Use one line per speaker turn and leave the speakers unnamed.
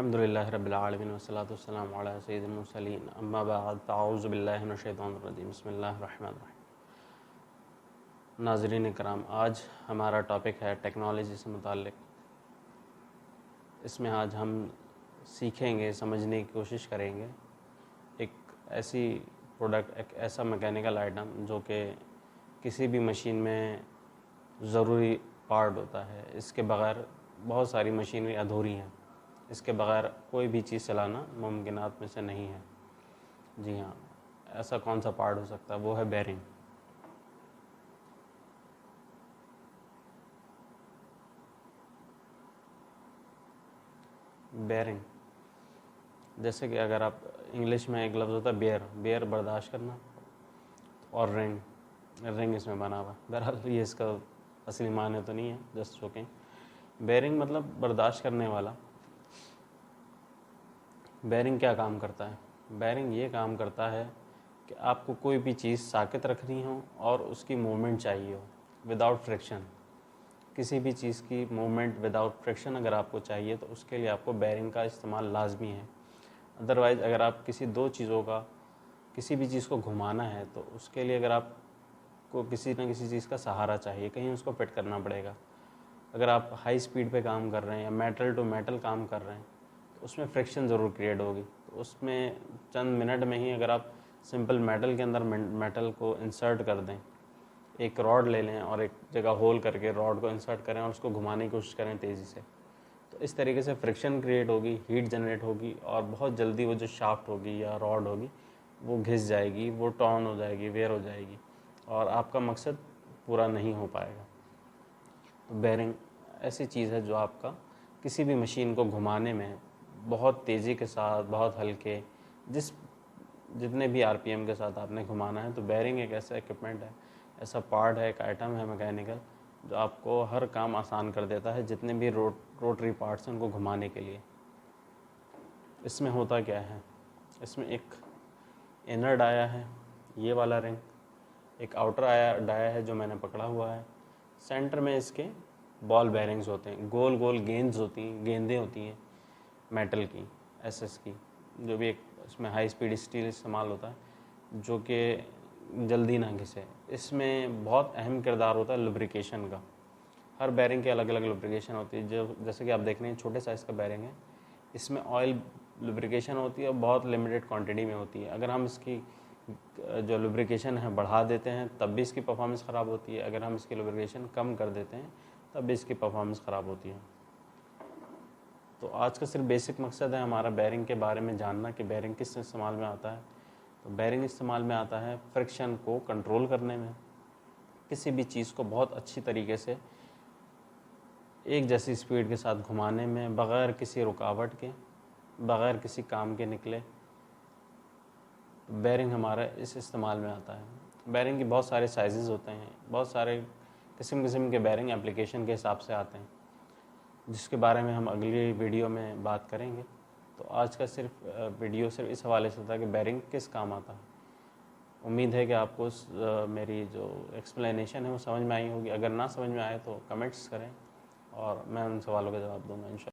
अल्हम्दुलिल्लाहि रब्बिल आलमीन वस्सलातु वस्सलामु अला सय्यिदिल मुरसलीन अम्मा बाद फ़अऊज़ु बिल्लाहि मिनश शैतानिर रजीम बिस्मिल्लाहिर रहमानिर रहीम। नाज़रीन इकराम, आज हमारा टॉपिक है टेक्नोलॉजी से मुताल्लिक़। इसमें आज हम सीखेंगे, समझने की कोशिश करेंगे एक ऐसी प्रोडक्ट, एक ऐसा मैकेनिकल आइटम जो कि किसी भी मशीन में ज़रूरी पार्ट होता है। इसके बग़ैर बहुत सारी मशीनरी अधूरी हैं। इसके बग़ैर कोई भी चीज़ चलाना मुमकिनात में से नहीं है। जी हाँ, ऐसा कौन सा पार्ट हो सकता है? वो है बेरिंग। बेरिंग जैसे कि अगर आप इंग्लिश में एक लफ्ज़ होता है बेयर बर्दाश्त करना, और रिंग इसमें बना हुआ है। बहरहाल ये इसका असली माने तो नहीं है, जस्ट जोकिंग। बेरिंग मतलब बर्दाश्त करने वाला। बेरिंग क्या काम करता है? बेरिंग ये काम करता है कि आपको कोई भी चीज़ साकित रखनी हो और उसकी मूवमेंट चाहिए हो विदाउट फ्रिक्शन। किसी भी चीज़ की मूवमेंट विदाउट फ्रिक्शन अगर आपको चाहिए तो उसके लिए आपको बेरिंग का इस्तेमाल लाजमी है। अदरवाइज़ अगर आप किसी दो चीज़ों का, किसी भी चीज़ को घुमाना है तो उसके लिए अगर आपको किसी न किसी चीज़ का सहारा चाहिए, कहीं उसको फिट करना पड़ेगा। अगर आप हाई स्पीड पे काम कर रहे हैं या मेटल टू मेटल काम कर रहे हैं तो उसमें फ्रिक्शन ज़रूर क्रिएट होगी। तो उसमें चंद मिनट में ही अगर आप सिंपल मेटल के अंदर मेटल को इंसर्ट कर दें, एक रॉड ले लें और एक जगह होल करके रॉड को इंसर्ट करें और उसको घुमाने की कोशिश करें तेज़ी से, तो इस तरीके से फ्रिक्शन क्रिएट होगी, हीट जनरेट होगी और बहुत जल्दी वो जो शाफ्ट होगी या रॉड होगी वो घिस जाएगी, वो टॉर्न हो जाएगी, वेयर हो जाएगी और आपका मकसद पूरा नहीं हो पाएगा। तो बेरिंग ऐसी चीज़ है जो आपका किसी भी मशीन को घुमाने में बहुत तेज़ी के साथ, बहुत हल्के, जितने भी आरपीएम के साथ आपने घुमाना है, तो बेरिंग एक ऐसा इक्विपमेंट है, ऐसा पार्ट है, एक आइटम है मैकेनिकल जो आपको हर काम आसान कर देता है। जितने भी रोटरी पार्ट्स हैं उनको घुमाने के लिए। इसमें होता क्या है? इसमें एक इनर डाया है, ये वाला रिंग, एक आउटर डाया है जो मैंने पकड़ा हुआ है। सेंटर में इसके बॉल बेरिंग्स होते हैं, गोल गोल गेंदें होती हैं मेटल की, एसएस की, जो भी एक इसमें हाई स्पीड स्टील इस्तेमाल होता है जो कि जल्दी ना घिसे। इसमें बहुत अहम किरदार होता है लुब्रिकेशन का। हर बेरिंग की अलग अलग लुब्रिकेशन होती है। जो जैसे कि आप देख रहे हैं छोटे साइज़ का बेरिंग है, इसमें ऑयल लुब्रिकेशन होती है और बहुत लिमिटेड क्वांटिटी में होती है। अगर हम इसकी जो लुब्रिकेशन है बढ़ा देते हैं तब भी इसकी परफॉर्मेंस ख़राब होती है। अगर हम इसकी लुब्रिकेशन कम कर देते हैं तब भी इसकी परफॉर्मेंस ख़राब होती है। तो आज का सिर्फ बेसिक मकसद है हमारा बेरिंग के बारे में जानना कि बेरिंग किस इस्तेमाल में आता है। तो बेरिंग इस्तेमाल में आता है फ्रिक्शन को कंट्रोल करने में, किसी भी चीज़ को बहुत अच्छी तरीके से एक जैसी स्पीड के साथ घुमाने में, बग़ैर किसी रुकावट के, बग़ैर किसी काम के निकले। बेरिंग हमारा इस इस्तेमाल में आता है। बेरिंग के बहुत सारे साइज़ होते हैं, बहुत सारे किस्म के बेरिंग एप्लीकेशन के हिसाब से आते हैं, जिसके बारे में हम अगली वीडियो में बात करेंगे। तो आज का वीडियो सिर्फ इस हवाले से था कि बेरिंग किस काम आता है। उम्मीद है कि आपको मेरी जो एक्सप्लेनेशन है वो समझ में आई होगी। अगर ना समझ में आए तो कमेंट्स करें और मैं उन सवालों का जवाब दूँगा इंशाअल्लाह।